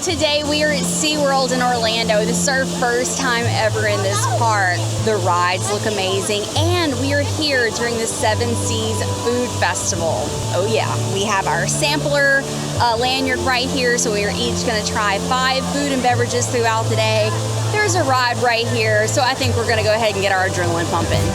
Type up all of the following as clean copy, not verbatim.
Today we are at SeaWorld in Orlando. This is our first time ever in this park. The rides look amazing, and we are here during the Seven Seas Food Festival. Oh yeah, we have our sampler lanyard right here, so we are each going to try 5 food and beverages throughout the day. There's a ride right here, so I think we're going to go ahead and get our adrenaline pumping.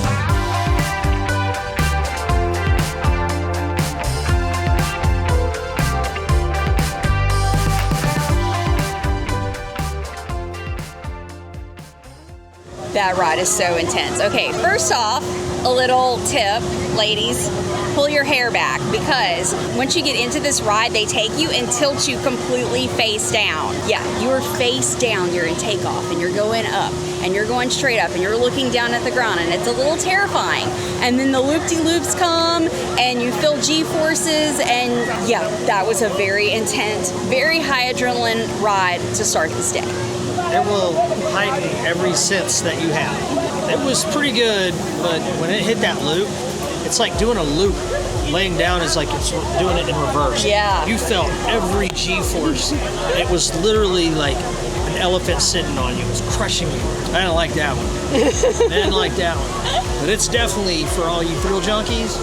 That ride is so intense. Okay, first off, a little tip, ladies, pull your hair back, because once you get into this ride, they take you and tilt you completely face down. Yeah, you're face down, you're in takeoff, and you're going up, and you're going straight up, and you're looking down at the ground, and it's a little terrifying. And then the loop-de-loops come, and you feel G-forces, and yeah, that was a very intense, very high adrenaline ride to start this day. It will heighten every sense that you have. It was pretty good, but when it hit that loop, it's like doing a loop. Laying down is like it's doing it in reverse. Yeah. You felt every G-force. It was literally like an elephant sitting on you. It was crushing you. I didn't like that one. I didn't like that one. But it's definitely, for all you thrill junkies,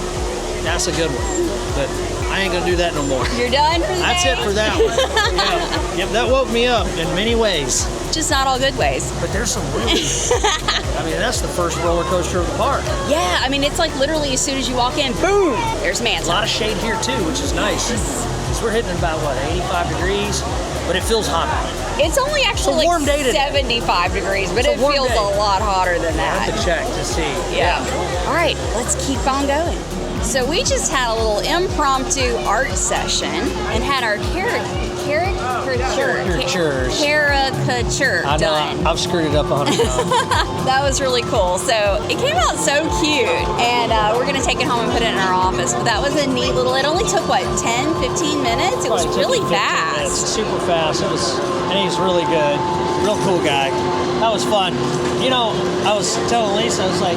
that's a good one. But I ain't gonna do that no more. You're done for the That's day? it for that one. Yeah. Yep, that woke me up in many ways. Just not all good ways. But there's some really, I mean, that's the first roller coaster of the park. Yeah, I mean, it's like literally as soon as you walk in, boom, there's A lot of shade here too, which is nice. Because we're hitting about, what, 85 degrees? But it feels hot out. It's only actually warm like day today. 75 degrees, but it warm feels day. a lot hotter than I that. have to check to see. Yeah. All right, let's keep on going. So we just had a little impromptu art session and had our caricature done. I've screwed it up 100 times. That was really cool. So it came out so cute, and we're gonna take it home and put it in our office. But that was a neat little, it only took what, 10, 15 minutes? It was really fast. Minutes. Super fast. It was, and he's really good. Real cool guy. That was fun. You know, I was telling Lisa, I was like,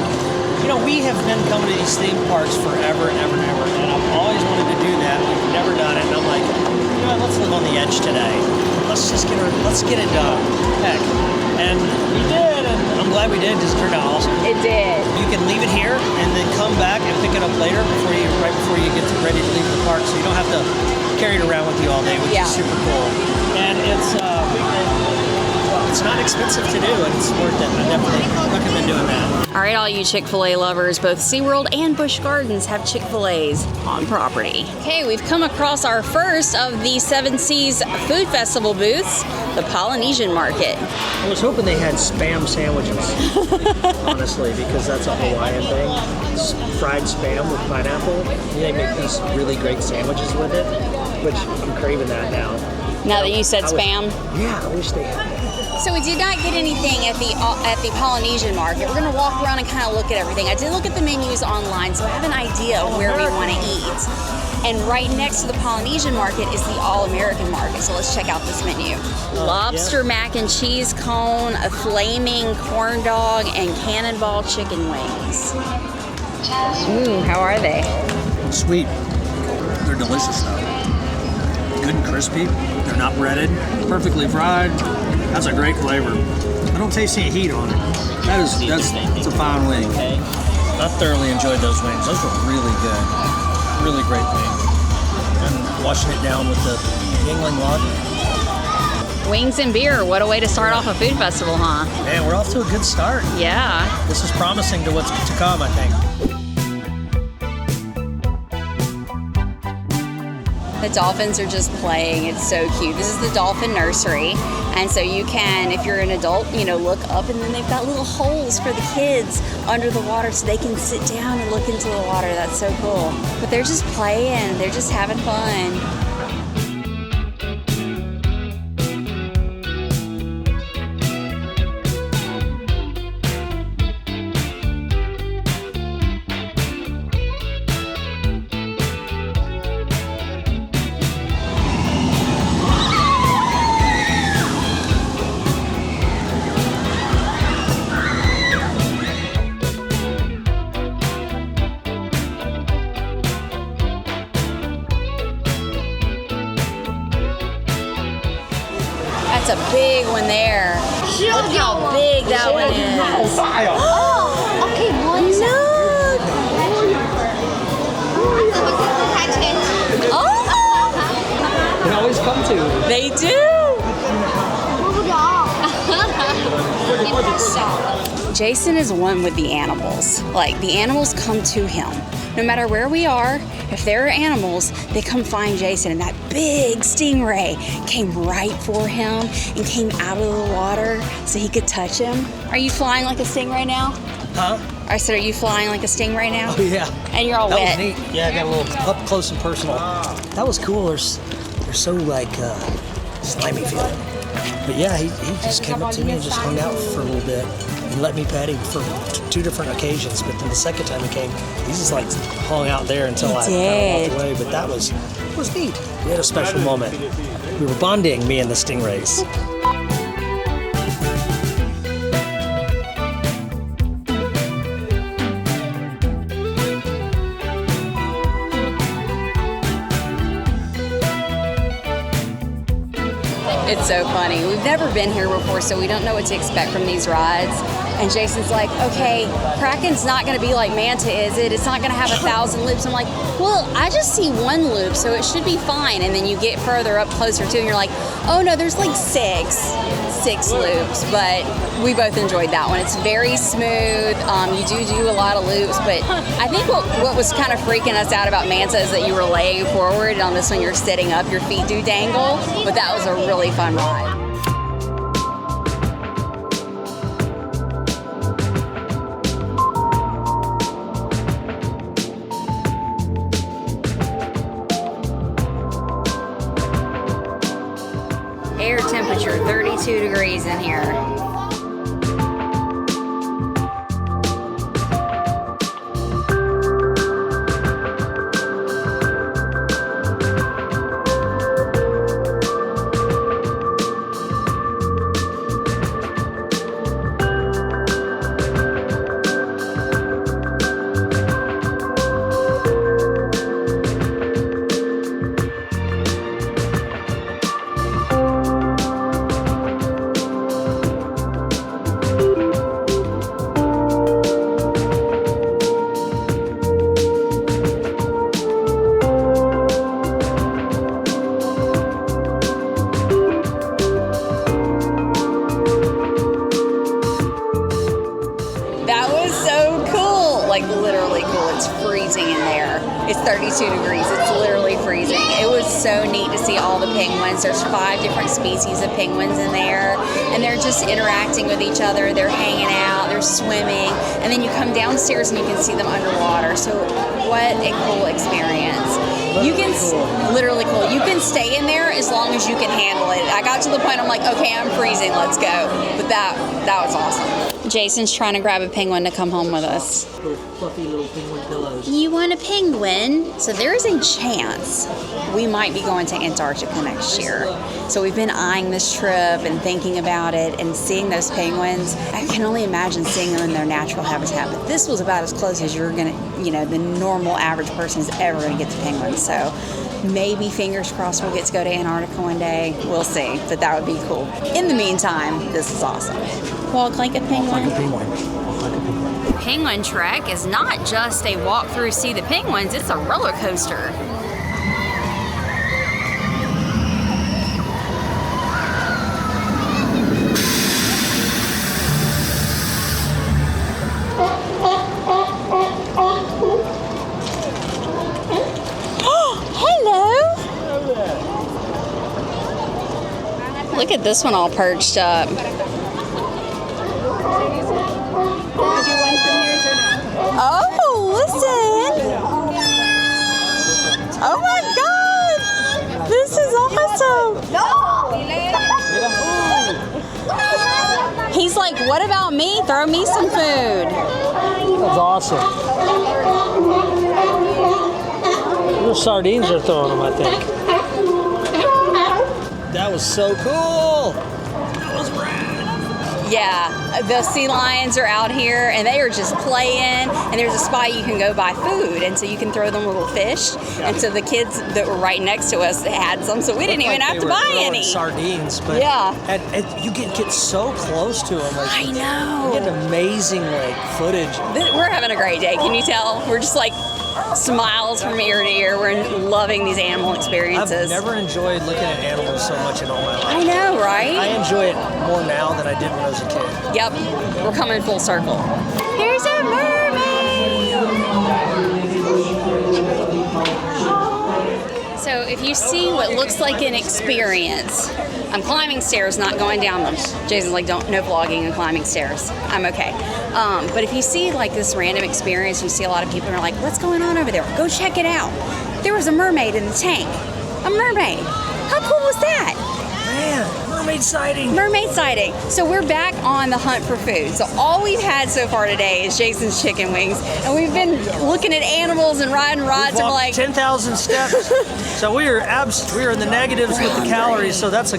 you know, we have been coming to these theme parks forever and ever and ever, and I've always wanted to do that. We've never done it, and I'm like, you know what, let's live on the edge today. Let's get it done. Heck. And we did, and I'm glad we did. It just turned out awesome. It did. You can leave it here and then come back and pick it up later right before you get ready to leave the park, so you don't have to carry it around with you all day, which is super cool. And it's not expensive to do, and it's worth it. I definitely recommend doing that. All right, all you Chick-fil-A lovers, both SeaWorld and Busch Gardens have Chick-fil-A's on property. Okay, we've come across our first of the Seven Seas Food Festival booths, the Polynesian Market. I was hoping they had Spam sandwiches, honestly, because that's a Hawaiian thing. Fried Spam with pineapple. They make these really great sandwiches with it, which I'm craving that now. Now that you said Spam? Yeah, I wish they had that. So we did not get anything at the Polynesian Market. We're gonna walk around and kind of look at everything. I did look at the menus online, so I have an idea of where we want to eat. And right next to the Polynesian Market is the All-American Market, so let's check out this menu. Lobster mac and cheese cone, a flaming corn dog, and cannonball chicken wings. Ooh, how are they? Sweet. They're delicious though. Good and crispy. They're not breaded. Perfectly fried. That's a great flavor. I don't taste any heat on it. That's a fine wing. I thoroughly enjoyed those wings. Those were really good. Really great wings. And washing it down with the Yingling lager. Wings and beer. What a way to start off a food festival, huh? Man, we're off to a good start. Yeah. This is promising to what's to come, I think. The dolphins are just playing. It's so cute. This is the dolphin nursery. And so you can, if you're an adult, you know, look up, and then they've got little holes for the kids under the water so they can sit down and look into the water. That's so cool. But they're just playing. They're just having fun. That's a big one there. Look how big that one is. Oh, okay, one second. Look! Oh! They always come to. They do! Jason is one with the animals. Like, the animals come to him. No matter where we are, if there are animals, they come find Jason. And that big stingray came right for him and came out of the water so he could touch him. Are you flying like a stingray now? Huh? I said, are you flying like a stingray now? Oh, yeah. And you're all That wet. was neat. Yeah, I got a little up close and personal. That was cool. They're so like slimy feeling. But yeah, he just came up to me and just hung out for a little bit. He let me pet him for 2 different occasions, but then the second time he came, he just like hung out there until I kind of walked away. But that was neat. We had a special moment. We were bonding, me and the stingrays. It's so funny. We've never been here before, so we don't know what to expect from these rides. And Jason's like, okay, Kraken's not going to be like Manta, is it? It's not going to have 1,000 loops. I'm like, well, I just see 1 loop, so it should be fine. And then you get further up closer to, and you're like, oh no, there's like 6 loops. But we both enjoyed that one. It's very smooth. You do a lot of loops, but I think what was kind of freaking us out about Manta is that you were laying forward, and on this one you're sitting up, your feet do dangle. But that was a really fun ride. Air temperature 32 degrees in here. Like literally cool. It's freezing in there. It's 32 degrees. It's literally freezing. It was so neat to see all the penguins. There's 5 different species of penguins in there, and they're just interacting with each other. They're hanging out, they're swimming, and then you come downstairs and you can see them underwater. So what a cool experience. You can literally cool. You can stay in there as long as you can handle it. I got to the point I'm like, okay, I'm freezing, let's go. But that was awesome. Jason's trying to grab a penguin to come home with us. Little fluffy little penguin pillows. You want a penguin? So there is a chance we might be going to Antarctica next year. So we've been eyeing this trip and thinking about it and seeing those penguins. I can only imagine seeing them in their natural habitat, but this was about as close as you're gonna, the normal average person is ever gonna get to penguins. So maybe, fingers crossed, we'll get to go to Antarctica one day. We'll see, but that would be cool. In the meantime, this is awesome. Walk like a penguin. Like a penguin. Walk like a penguin. Penguin Trek is not just a walk through see the penguins, it's a roller coaster. Look at this one all perched up. Oh, listen! Oh my God! This is awesome! He's like, what about me? Throw me some food. That's awesome. Little sardines are throwing them, I think. That was so cool. That was rad. Yeah, the sea lions are out here and they are just playing, and there's a spot you can go buy food, and so you can throw them little fish. Yeah. And so the kids that were right next to us had some, so we didn't even have to buy any. Sardines, but Yeah. and you get so close to them. Like, I know. you get amazing like footage. We're having a great day. Can you tell? We're just like smiles from ear to ear. We're loving these animal experiences. I've never enjoyed looking at animals so much in all my life. I know, right? I enjoy it more now than I did when I was a kid. Yep, we're coming full circle. Here's a mermaid! So if you see what looks like an experience, I'm climbing stairs, not going down them. Jason's like, no vlogging and climbing stairs. I'm okay. But if you see like this random experience, you see a lot of people are like, what's going on over there? Go check it out. There was a mermaid in the tank. A mermaid. How cool was that? Man, mermaid sighting. Mermaid sighting. So we're back on the hunt for food. So all we've had so far today is Jason's chicken wings, and we've been looking at animals and riding rods. We've And walked like 10,000 steps. So we are in the negatives with the calories. So that's a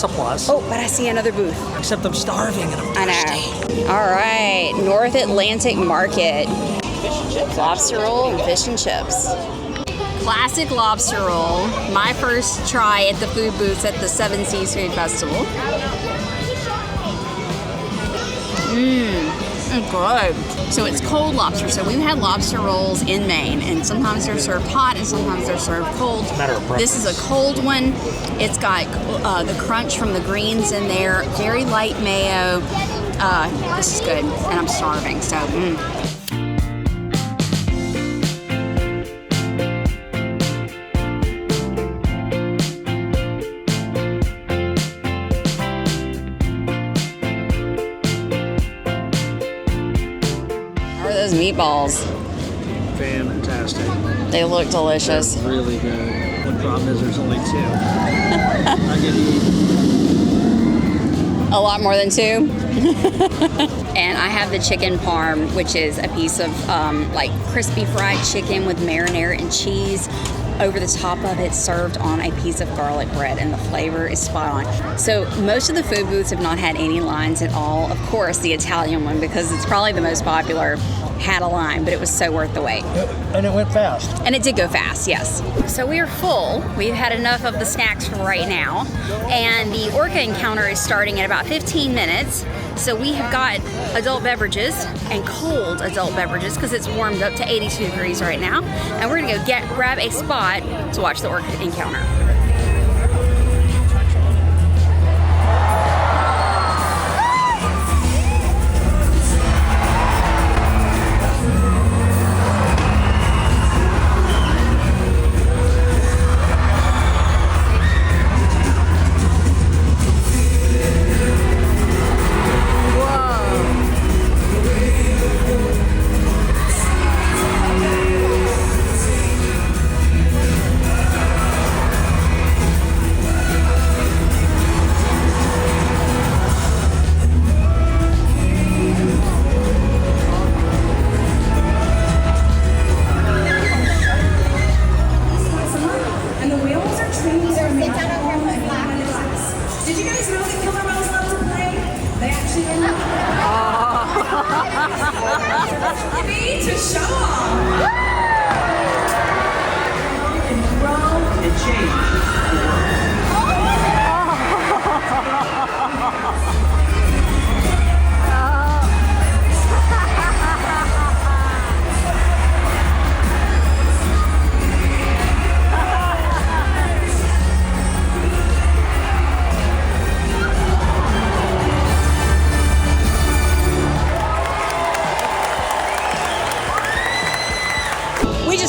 plus. oh, but I see another booth. Except I'm starving and I'm I thirsty. know. All right, North Atlantic Market. Lobster roll and fish and chips. Classic lobster roll. My first try at the food booths at the Seven Seas Food Festival. Good. So it's cold lobster. So we've had lobster rolls in Maine, and sometimes they're served hot and sometimes they're served cold. Matter of preference. This is a cold one. It's got the crunch from the greens in there, very light mayo. This is good, and I'm starving, so. Those meatballs, Fantastic. they look delicious. Really good. The problem is there's only two. I get to eat. A lot more than two. And I have the chicken parm, which is a piece of like crispy fried chicken with marinara and cheese over the top of it, served on a piece of garlic bread, and the flavor is spot on. So most of the food booths have not had any lines at all. Of course, the Italian one, because it's probably the most popular, had a line, but it was so worth the wait. And it went fast. And it did go fast, yes. So we are full. We've had enough of the snacks for right now. And the Orca encounter is starting in about 15 minutes. So we have got adult beverages and cold adult beverages because it's warmed up to 82 degrees right now. And we're gonna go grab a spot to watch the Orca encounter.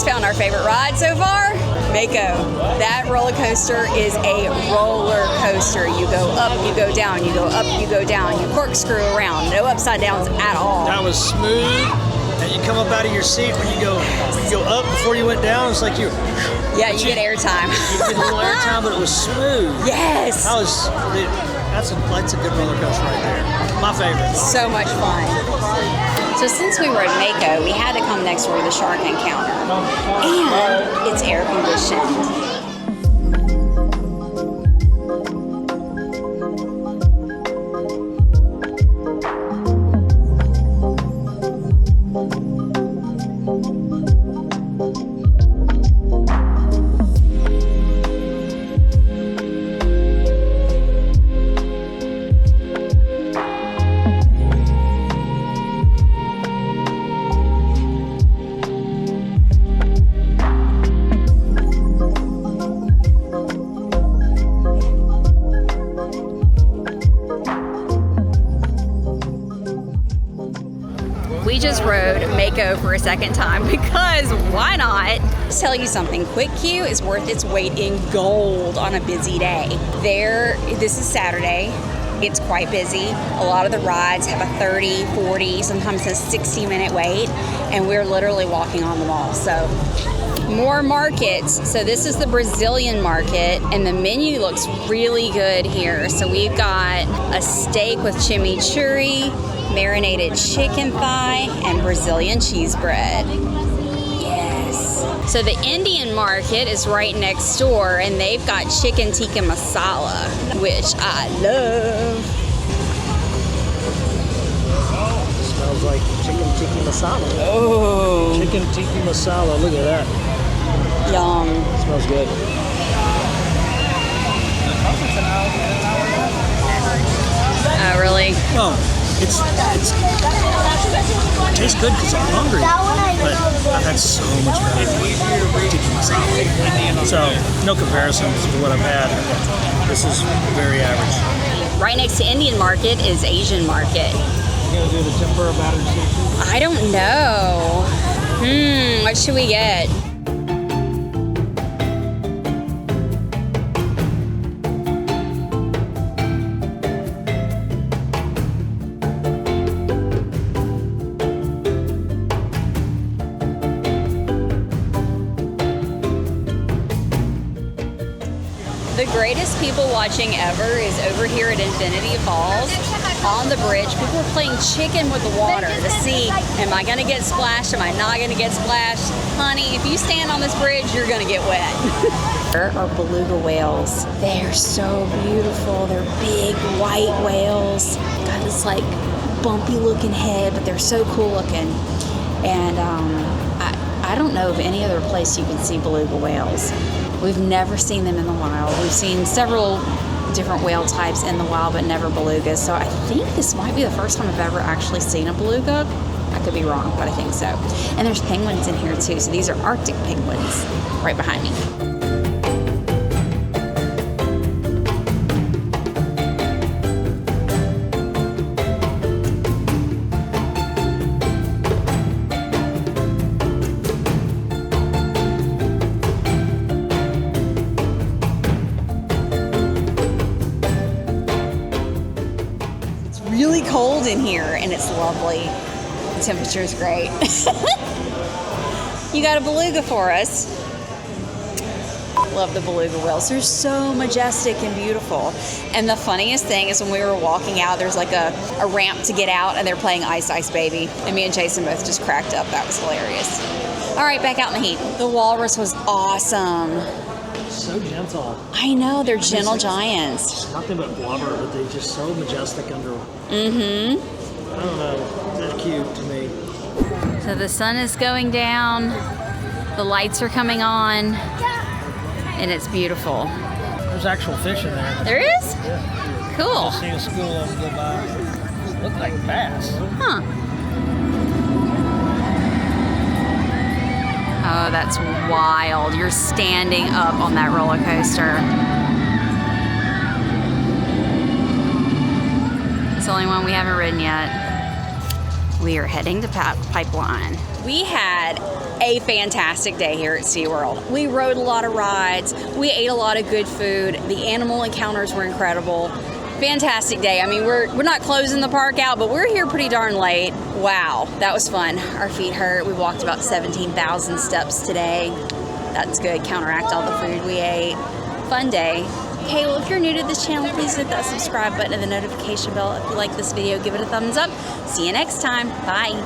Found our favorite ride so far, Mako. That roller coaster is a roller coaster. You go up, you go down, you go up, you go down, you corkscrew around. No upside downs at all. That was smooth. And you come up out of your seat when you go up before you went down. It's like you get airtime. You get a little airtime, but it was smooth. Yes. That's a good roller coaster right there. My favorite. So much fun. So since we were at Mako, we had to come next door to the shark encounter. And it's air conditioned. we just rode Mako for a second time because why not? I'll tell you something, Quick Queue is worth its weight in gold on a busy day. This is Saturday. It's quite busy. A lot of the rides have a 30, 40, sometimes a 60-minute wait, and we're literally walking on the wall. So more markets. So this is the Brazilian market, and the menu looks really good here. So we've got a steak with chimichurri, marinated chicken thigh, and Brazilian cheese bread. Yes. So the Indian market is right next door, and they've got chicken tikka masala, which I love. Smells like chicken tikka masala. Oh. Chicken tikka masala, look at that. Yum. Smells good. Oh, really? Oh, it tastes good because I'm hungry, but I've had so much better tikka masala. So, no comparisons to what I've had. This is very average. Right next to Indian market is Asian market. You gonna do the tempura battered seafood? I don't know. What should we get? The greatest people watching ever is over here at Infinity Falls on the bridge. People are playing chicken with the water to see, am I gonna get splashed? Am I not gonna get splashed? Honey, if you stand on this bridge, you're gonna get wet. There are beluga whales. They're so beautiful. They're big white whales. Got this like bumpy looking head, but they're so cool looking. And I don't know of any other place you can see beluga whales. We've never seen them in the wild. We've seen several different whale types in the wild, but never belugas. So I think this might be the first time I've ever actually seen a beluga. I could be wrong, but I think so. And there's penguins in here too. So these are Arctic penguins right behind me. Really cold in here and it's lovely. The temperature is great. You got a beluga for us. Love the beluga whales. They're so majestic and beautiful. And the funniest thing is when we were walking out, there's like a ramp to get out and they're playing Ice Ice Baby. And me and Jason both just cracked up. That was hilarious. All right, back out in the heat. The walrus was awesome. So gentle. I know, they're gentle giants. It's nothing but blubber, but they're just so majestic under. Mm-hmm. I don't know. They're cute to me. So the sun is going down, the lights are coming on, and it's beautiful. There's actual fish in there. There is? Yeah. Cool. I just seen a school of them go by. Look like bass. Huh. Oh, that's wild. You're standing up on that roller coaster. It's the only one we haven't ridden yet. We are heading to Pipeline. We had a fantastic day here at SeaWorld. We rode a lot of rides. We ate a lot of good food. The animal encounters were incredible. Fantastic day. I mean, we're not closing the park out, but we're here pretty darn late. Wow, that was fun. Our feet hurt. We walked about 17,000 steps today. That's good. Counteract all the food we ate. Fun day. Okay, well, if you're new to this channel, please hit that subscribe button and the notification bell. If you like this video, give it a thumbs up. See you next time. Bye.